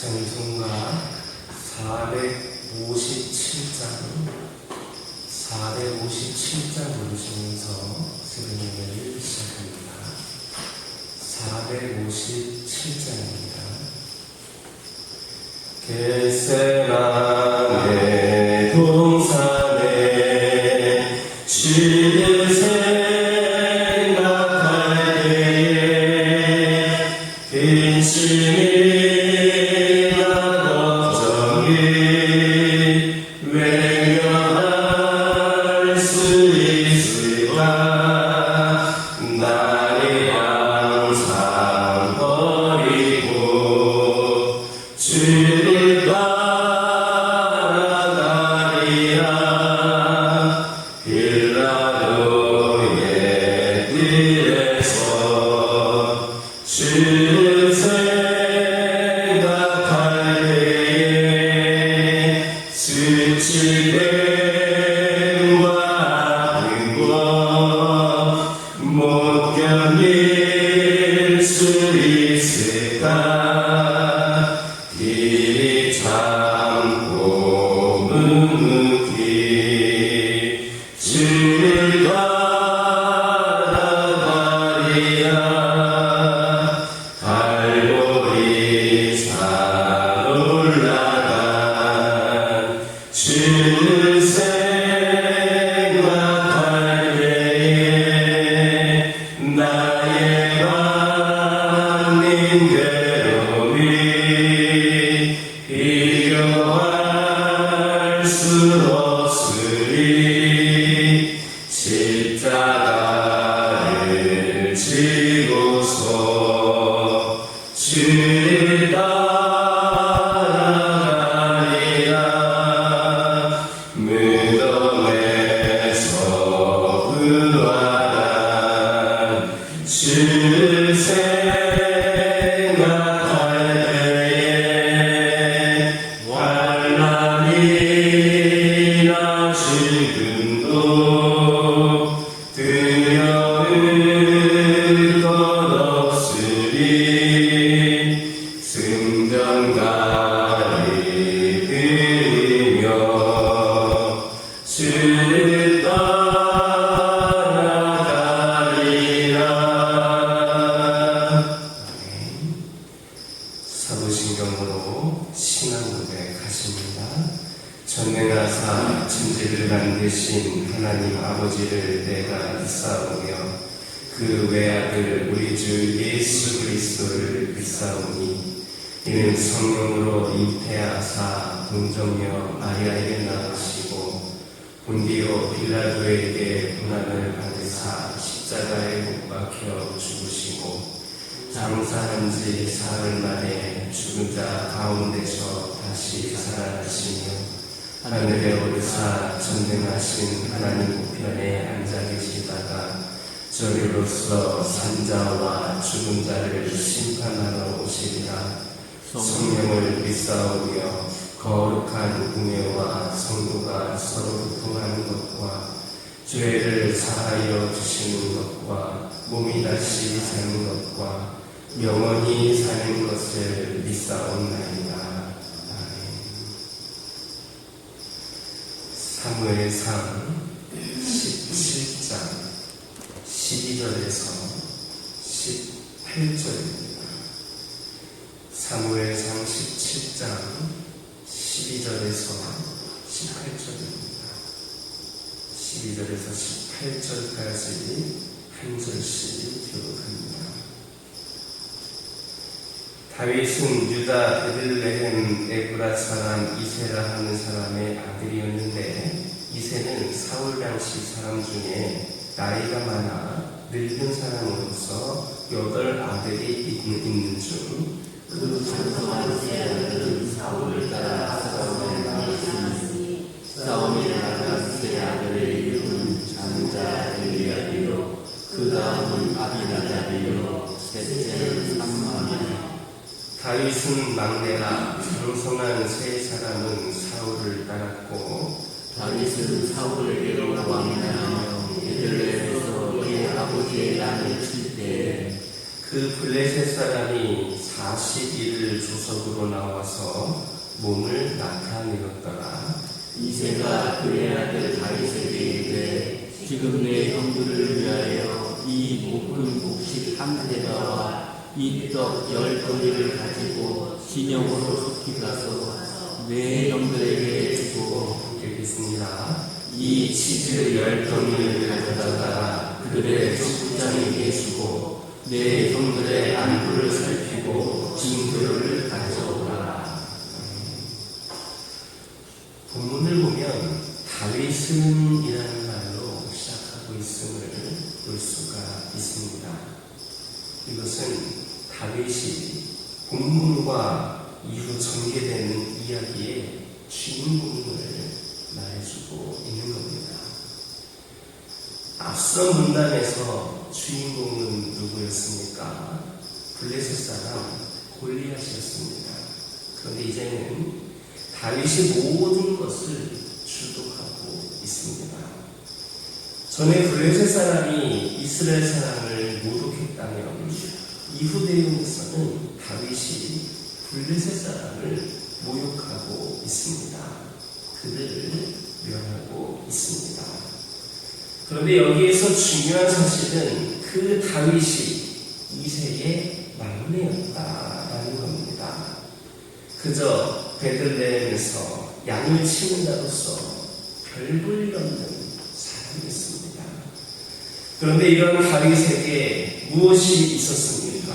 찬송가 457장 부르시면서 새벽 예배를 시작합니다. 457장입니다. 겟세마네 동산에 주를 생각할 때에 근심이나 걱정이 외면할 수 있을까? 나를 항상 버리고 주를 따라가리라. 빌라도의 뜰에서 주를 생각할 때에 수치됨과 아픈 것 못 견딜 수 있을까? 길이 참고 묵묵히 주를 따라가리라. 갈보리 산 올라간 주를 생각할 때에 나의 받는 괴로움이 비교할 수 없으리. 십자가를 지고서 주를 따라가리라. 무덤에서 부활한 주를 생각할 때에 환난이나 죽음도 두려울 것 없으리. 승전가를 들으며 주를 따라가리라. 사도신경으로 신앙고백 하십니다. 전능하사 천지를 만드신 하나님 아버지를 내가 믿사오며 그 외아들 우리 주 예수 그리스도를 믿사오니 이는 성령으로 잉태하사 동정녀 마리아에게 낳으시고 본디오 빌라도에게 고난을 받으사 십자가에 못 박혀 죽으시고 장사한 지 사흘 만에 죽은 자 가운데서 다시 살아나시며 하늘에 오르사 전능하신 하나님 우편에 앉아 계시다가 저리로서 산자와 죽은 자를 심판하러 오시리라. 성령을 믿사오며 거룩한 공예와 성도가 서로 교통하는 것과 죄를 사하여 주시는 것과 몸이 다시 사는 것과 영원히 사는 것을 믿사옵나이다. 아멘. 사무엘상 17장 12절에서 18절입니다. 사무엘상 17장 12절에서 18절입니다. 12절에서 18절까지 한 절씩 교독합니다. 다윗은 유다 베들레헴 에브라 사람 이세라 하는 사람의 아들이었는데 이세는 사울 당시 사람 중에 나이가 많아 늙은 사람으로서 8 아들이 있는 중 그 장성한 세 아들은 사울을 따라 싸움에 나갔으니 싸움에 나간 세 아들의 이름은 장자 엘리야비요 그 다음은 아비나답이요 셋째는 삼마이요. 다윗은 막내라 장성한 세 사람은 사울을 따랐고 다윗은 사울에게로 왕래하며 베들레헴에서 그의 아버지의 양을 칠 때에 그 블레셋 사람이 41일 조석으로 나와서 몸을 나타내었더라. 이새가 그의 아들 다윗에게 이르되 지금 내 형들을 위하여 이 볶은 곡식 한 대가와 이 떡 10거리를 가지고 진영으로 속히 가서 내 형들에게 주고 읽겠습니다. 이 치즈 10거리를 가져다가 그들의 족장에게 주고 내 형들의 안부를 살피고 징표를 가져오라. 본문을 보면 다윗은이라는 말로 시작하고 있음을 볼 수가 있습니다. 이것은 다윗이 본문과 이후 전개되는 이야기의 주인공을 말해주고 있는 겁니다. 앞서 문단에서 주인공은 누구였습니까? 블레셋 사람 골리앗이었습니다. 그런데 이제는 다윗이 모든 것을 주도하고 있습니다. 전에 블레셋 사람이 이스라엘 사람을 모독했다면 이후 내용에서는 다윗이 블레셋 사람을 모욕하고 있습니다. 그들을 멸하고 있습니다. 그런데 여기에서 중요한 사실은 그 다윗이 이새의 막내였다라는 겁니다. 그저 베들레헴에서 양을 치는 자로서 별 볼 일 없는 사람이었습니다. 그런데 이런 다윗에게 무엇이 있었습니까?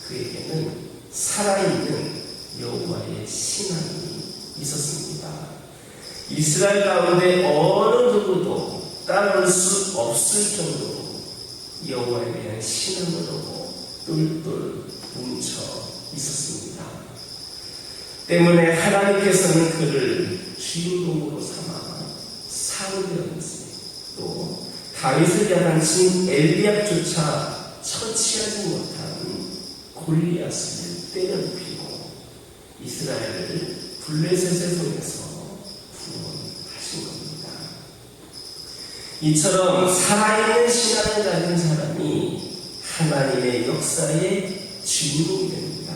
그에게는 살아있는 여호와의 신앙이 있었습니다. 이스라엘 가운데 어느 누구도 따라올 수 없을 정도로 여호와에 대한 신앙으로 똘똘 뭉쳐 있었습니다. 때문에 하나님께서는 그를 주인공으로 삼아 사울이라든지 또 다윗을 야단친 엘리압조차 처치하지 못한 골리앗을 때려눕히고 이스라엘을 블레셋의 손에서 구원하신 겁니다. 이처럼 살아있는 신앙을 가진 사람이 하나님의 역사의 주인공이 됩니다.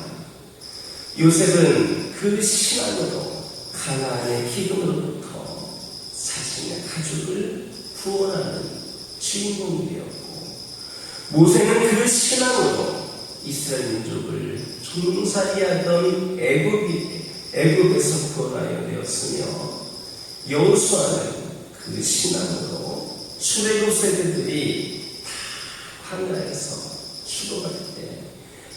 요셉은 그 신앙으로 가나안의 기근으로부터 자신의 가족을 구원하는 주인공이 되었고, 모세는 그 신앙으로 이스라엘 민족을 종살이하던 애굽에서 구원하여 되었으며, 여호수아는 그 신앙으로 출애굽 세대들이 다 광야에서 죽어갈 때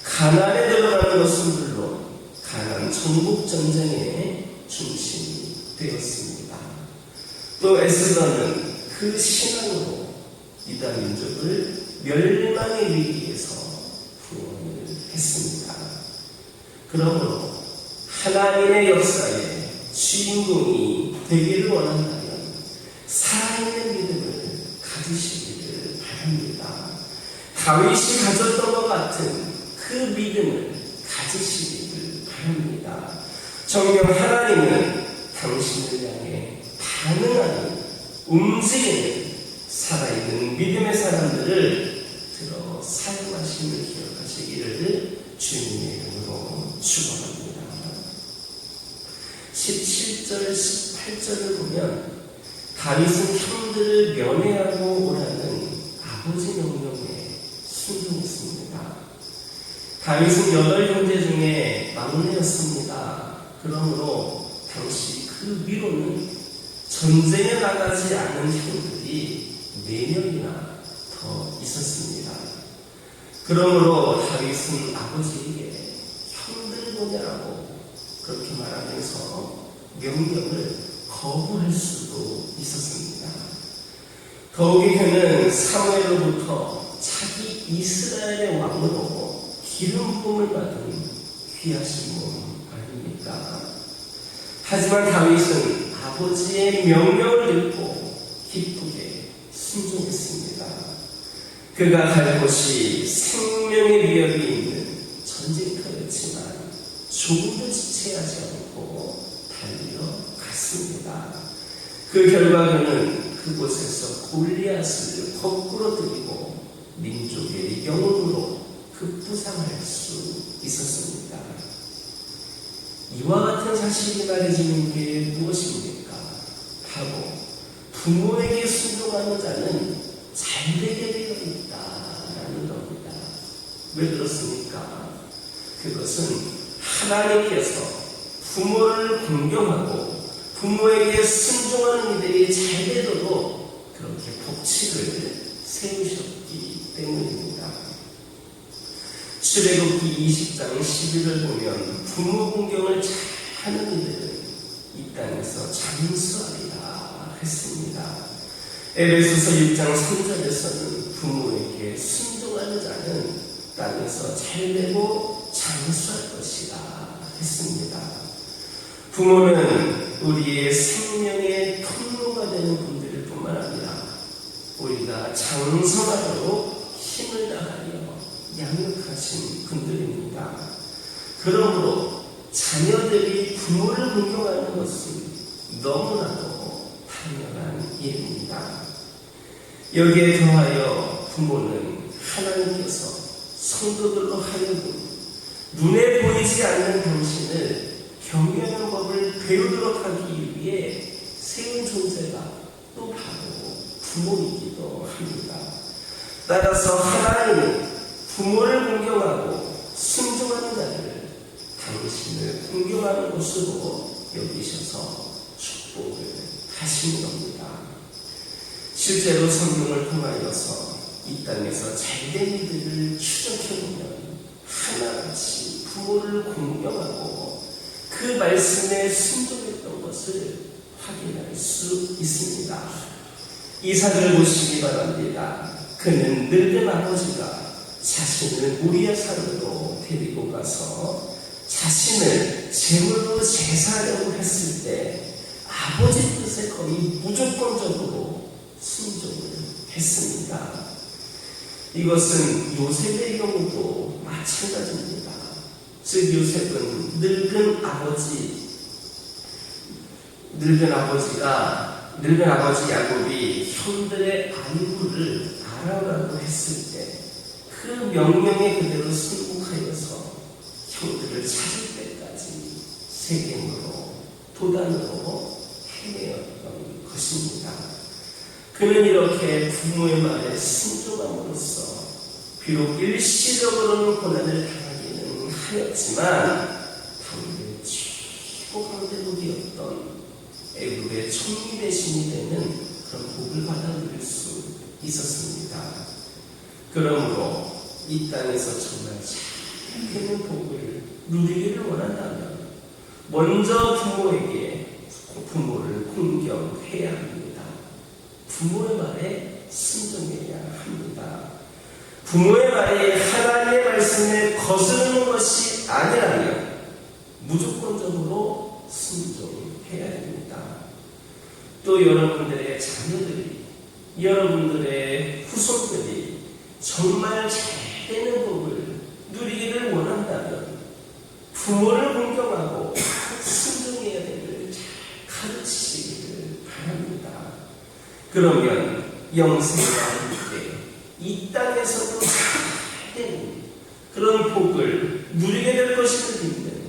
가나안에 들어가는 것은 물론 가나안 정복 전쟁의 중심이 되었습니다. 또 에스더는 그 신앙으로 유다 민족을 멸망의 위기에서 구원을 했습니다. 그러므로 하나님의 역사의 주인공이 되기를 원한다면 살아있는 믿음을 가지시기를 바랍니다. 다윗이 가졌던 것 같은 그 믿음을 가지시기를 바랍니다. 정녕 하나님은 당신을 향해 반응하는 움직이는 살아있는 믿음의 사람들을 들어 사용하심을 기억하시기를 주님의 이름으로 축원합니다. 17절, 18절을 보면 다윗은 형들을 면회하고 오라는 아버지 명령에 순종했습니다. 다윗은 8형제 중에 막내였습니다. 그러므로 당시 그 위로는 전쟁에 나가지 않은 형들이 4명이나 더 있었습니다. 그러므로 다윗은 아버지에게 형들 보내라고 그렇게 말하면서 명령을 거부할 수도 있었습니다. 더욱이 그는 사무엘로부터 자기 이스라엘의 왕으로 기름 부음을 받은 귀하신 몸 아닙니까? 하지만 다윗은 아버지의 명령을 듣고 기쁘게 순종했습니다. 그가 갈 곳이 생명의 위협이 있는 전쟁터였지만 조금도 지체하지 않고 달려갔습니다. 그 결과 그는 그곳에서 골리앗을 거꾸로 들이고 민족의 영웅으로 급부상할 수 있었습니다. 이와 같은 사실이 말해지는 게 무엇입니까? 바로 부모에게 순종하는 자는 잘되게 되어 있다라는 겁니다. 왜 그렇습니까? 그것은 하나님께서 부모를 공경하고 부모에게 순종하는 이들이 잘되도록 그렇게 법칙을 세우셨기 때문입니다. 출애굽기 20장 11을 보면 부모 공경을 잘하는 이들은 이 땅에서 장수하리라 했습니다. 에베소서 6장 3절에서는 부모에게 순종하는 자는 땅에서 잘되고 장수할 것이라 했습니다. 부모는 우리의 생명의 통로가 되는 분들일 뿐만 아니라 우리가 장성하도록 힘을 다하여 양육하신 분들입니다. 그러므로 자녀들이 부모를 공경하는 것은 너무나도 당연한 일입니다. 여기에 더하여 부모는 하나님께서 성도들로 하여금 눈에 보이지 않는 당신을 경외하는 법을 배우도록 하기 위해 세운 존재가 또 바로 부모이기도 합니다. 따라서 하나님은 부모를 공경하고 순종하는 자들을 당신을 공경하는 것으로 여기셔서 축복을 하시는 겁니다. 실제로 성경을 통하여서 이 땅에서 잘된 이들을 추적해보면 하나같이 부모를 공경하고 그 말씀에 순종했던 것을 확인할 수 있습니다. 이삭을 보시기 바랍니다. 그는 늙은 아버지가 자신을 모리아 산으로 데리고 가서 자신을 제물로 제사하려고 했을 때 아버지 뜻에 거의 무조건적으로 순종을 했습니다. 이것은 요셉의 경우도 마찬가지입니다. 즉 요셉은 늙은 아버지 야곱이 형들의 안부를 알아오라고 했을 때 그 명령에 그대로 순종하여서 형들을 찾을 때까지 세겜으로 도단으로 헤매었던 것입니다. 그는 이렇게 부모의 말에 순종함으로써 비록 일시적으로는 고난을 당하기는 하였지만 당대 최고 강대국이었던 애굽의 총리 대신이 되는 그런 복을 받아 누릴 수 있었습니다. 그러므로 이 땅에서 정말 잘 되는 복을 누리기를 원한다면 먼저 부모를 공경해야 합니다. 부모의 말에 순종해야 합니다. 부모의 말이 하나님의 말씀에 거스르는 것이 아니라면 무조건적으로 순종해야 됩니다. 또 여러분들의 자녀들이, 여러분들의 후손들이 정말 잘되는 복을 누리기를 원한다면 부모를 공경하고 순종해야 되기를 잘 가르치시기를 바랍니다. 그러면 영생과 함께 이 땅에서도 잘되는 그런 복을 누리게 될 것을 믿는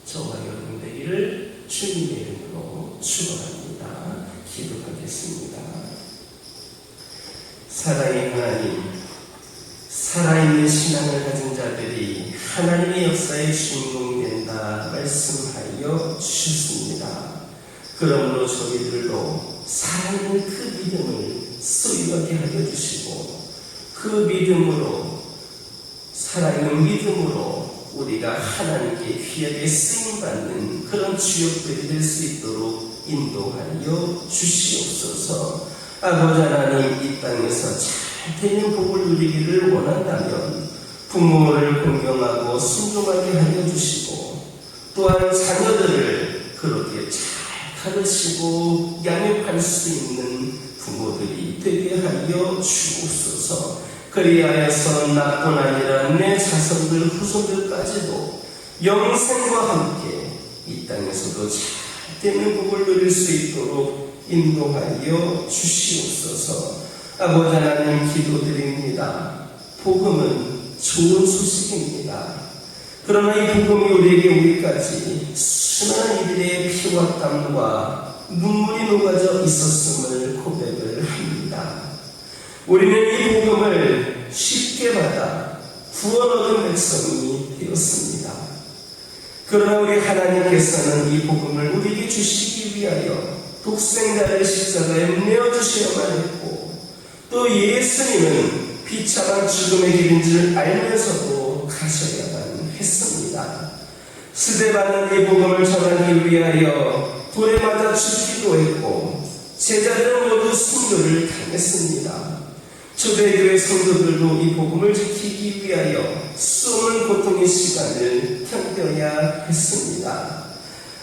저와 여러분 되기를 주님의 이름으로 축원합니다. 기도하겠습니다. 사랑의 하나님, 살아있는 신앙을 가진 자들이 하나님의 역사의 주인공이 된다 말씀하여 주셨습니다. 그러므로 저희들도 살아있는 그 믿음을 소유하게 하여 주시고 그 믿음으로, 살아있는 믿음으로 우리가 하나님께 귀하게 쓰임받는 그런 주역들이 될 수 있도록 인도하여 주시옵소서. 아버지 하나님, 이 땅에서 잘되는 복을 누리기를 원한다면 부모를 공경하고 순종하게 하여 주시고 또한 자녀들을 그렇게 잘 가르치고 양육할 수 있는 부모들이 되게 하여 주옵소서. 그리하여서 나뿐 아니라 내 자손들 후손들까지도 영생과 함께 이 땅에서도 잘되는 복을 누릴 수 있도록 인도하여 주시옵소서. 아버지 하나님, 기도드립니다. 복음은 좋은 소식입니다. 그러나 이 복음이 우리에게 오기까지 수많은 이들의 피와 땀과 눈물이 녹아져 있었음을 고백을 합니다. 우리는 이 복음을 쉽게 받아 구원 얻은 백성이 되었습니다. 그러나 우리 하나님께서는 이 복음을 우리에게 주시기 위하여 독생자를 십자가에 내어주셔야만 했고, 또 예수님은 비참한 죽음의 길인 줄 알면서도 가셔야만 했습니다. 스데반은 이 복음을 전하기 위하여 돌에 맞아 죽기도 했고, 제자들은 모두 순교를 당했습니다. 초대교회 성도들도 이 복음을 지키기 위하여 수많은 고통의 시간을 견뎌야 했습니다.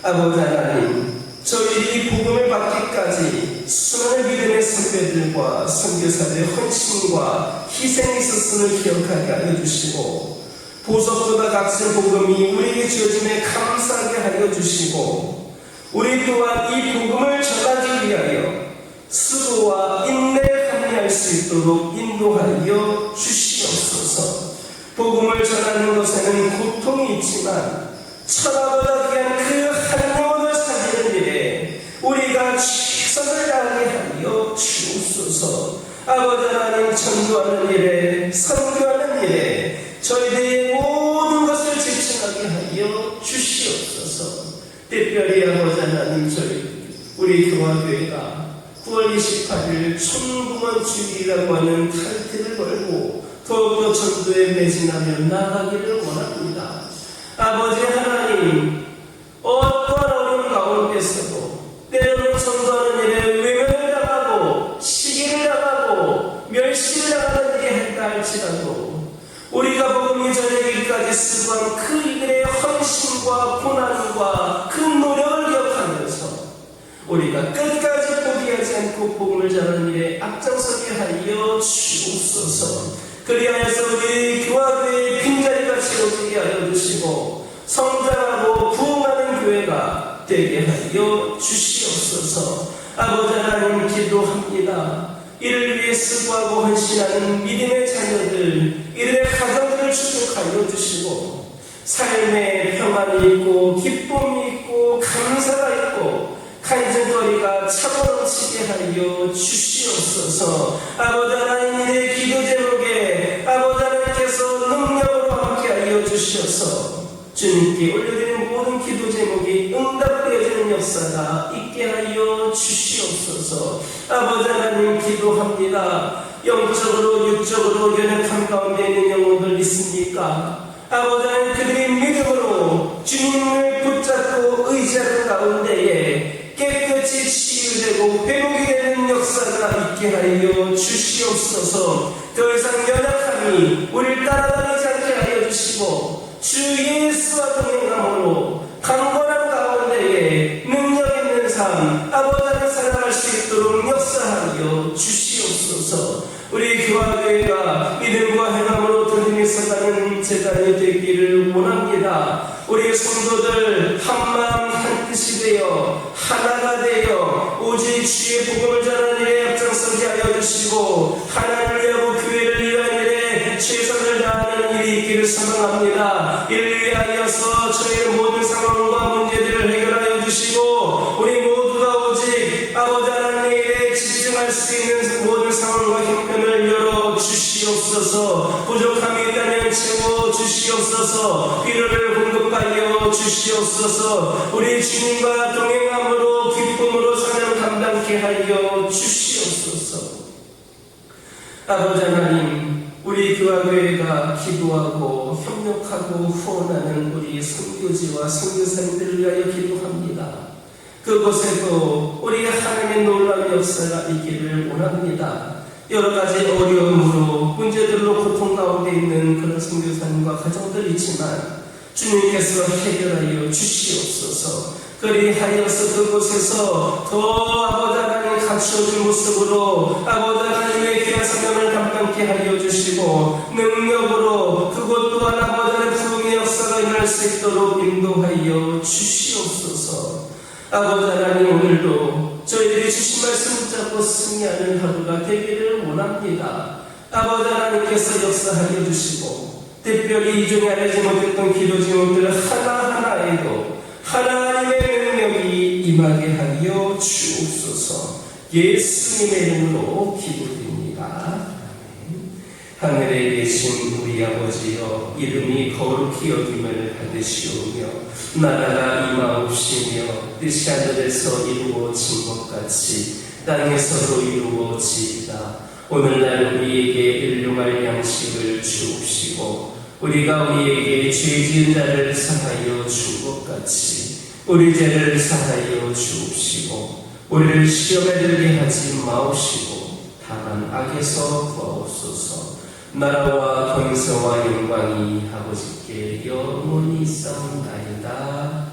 아버지 하나님, 저희들이 이 복음을 받기까지 수많은 믿음의 선배들과 선교사들의 헌신과 희생이 있었음을 기억하게 하여 주시고, 보석보다 값진 복음이 우리에게 주어짐에 감사하게 하여 주시고, 우리 또한 이 복음을 전하기 위하여 수고와 인내에 합리할 수 있도록 인도하여 주시옵소서. 복음을 전하는 것에는 고통이 있지만 천하보다 귀한 그 한 영혼을 살리는 일에 우리가 최선을 다하게 하여 주옵소서. 아버지 하나님, 전도하는 일에, 선교하는 일에 저희들의 모든 것을 집중하게 하여 주시옵소서. 특별히 아버지 하나님, 우리 교화교회가 9월 28일 천궁원 주일이라고 하는 타이틀을 걸고 더욱더 전도에 매진하며 나아가기를 원합니다. 아버지 하나님, 어떠한 어려운 가운데서도 때로는 전도하는 일에 외면을 당하고 시기를 당하고 멸시를 당하는 일이 했다 할지라도 우리가 복음이 전하기까지 수고한 그 일의 헌신과 고난과 그 노력을 기억하면서 우리가 끝까지 포기하지 않고 복음을 전하는 일에 앞장서게 하여 주옵소서. 그리하여서 우리 교화교회의 빈자리가 채워지게 하여 주시고 성장하고 부흥하는 교회가 되게 하여 주시옵소서. 아버지 하나님, 기도합니다. 이를 위해 수고하고 헌신하는 믿음의 자녀들, 이들의 가정들을 축복하여 주시고 삶에 평안이 있고 기쁨이 있고 감사가 있고 간증거리가 차고 넘치게 하여 주시옵소서. 아버지 하나님, 이의 기도 제목에 아버지 하나님께서 능력으로 함께하여 주셔서 주님께 올려드리는 모든 기도 제목이 응답되어지는 역사가 있게 하여 주시옵소서. 아버지 하나님, 기도합니다. 영적으로 육적으로 연약한 가운데 있는 영혼들 있습니까? 아버지 하나님, 그들의 믿음으로 주님을 붙잡고 의지하는 가운데에 깨끗이 치유되고 회복이 되는 역사가 있게 하여 주시옵소서. 더 이상 연약함이 우리를 따라다니지 않게 하여 주시고 주 예수와 동행함으로 강건한 가운데에 능력 있는 삶, 아버지 하나님 살아갈 수 있도록 역사하여 주시옵소서. 우리 교화교회가 믿음과 행함으로 드림에서 가는 재단이 되기를 원합니다. 우리 성도들 한마음 한뜻이 되어 하나가 되어 오직 주의 복음을 전하는 일에 앞장서게 하여 주시고 하나님을 위하고 교회를 위한 일에 최선을 다하는 일이 있기를 소망합니다. 이를 위하여서 저희의 모든 상황과 문제들을 해결하여 주시고 우리 모두가 오직 아버지 하나님의 일에 집중할 수 있는 모든 상황과 형편을 열어 주시옵소서. 부족함이 있다면 채워 주시옵소서. 필요를 공급하여 주시옵소서. 우리 주님과 동행함으로 기쁨으로 사명 감당케 하여 주시옵소서. 아버지 하나님, 우리 교화교회가 기도하고 협력하고 후원하는 우리 선교지와 선교사님들을 위하여 기도합니다. 그곳에도 우리 하나님의 놀라운 역사가 있기를 원합니다. 여러 가지 어려움으로 문제들로 고통 가운데 있는 그런 선교사님과 가정들 있지만 주님께서 해결하여 주시옵소서. 그리하여서 그곳에서 더 아버지 하나님 갖추어진 모습으로 아버지 하나님의 귀한 사명을 감당케 하여 주시고 능력으로 그곳 또한 아버지 하나님의 부흥의 역사가 일어날 수 있도록 인도하여 주시옵소서. 아버지 하나님, 오늘도 저희들이 주신 말씀 붙잡고 승리하는 하루가 되기를 원합니다. 아버지 하나님께서 역사하여 주시고 특별히 이전에 알지 못했던 기도 제목들 하나하나에도 하나님의 능력이 임하게 하여 주옵소서. 예수님의 이름으로 기도드립니다. 하늘에 계신 우리 아버지여, 이름이 거룩히 여김을 받으시오며 나라가 임하옵시며 뜻이 하늘에서 이루어진 것 같이 땅에서도 이루어지이다. 오늘날 우리에게 일용할 양식을 주옵시고 우리가 우리에게 죄 지은 자를 사하여 준 것 같이 우리 죄를 사하여 주옵시고 우리를 시험에 들게 하지 마옵시고 다만 악에서 구하옵소서. 나라와 권세와 영광이 아버지께 영원히 있사옵나이다.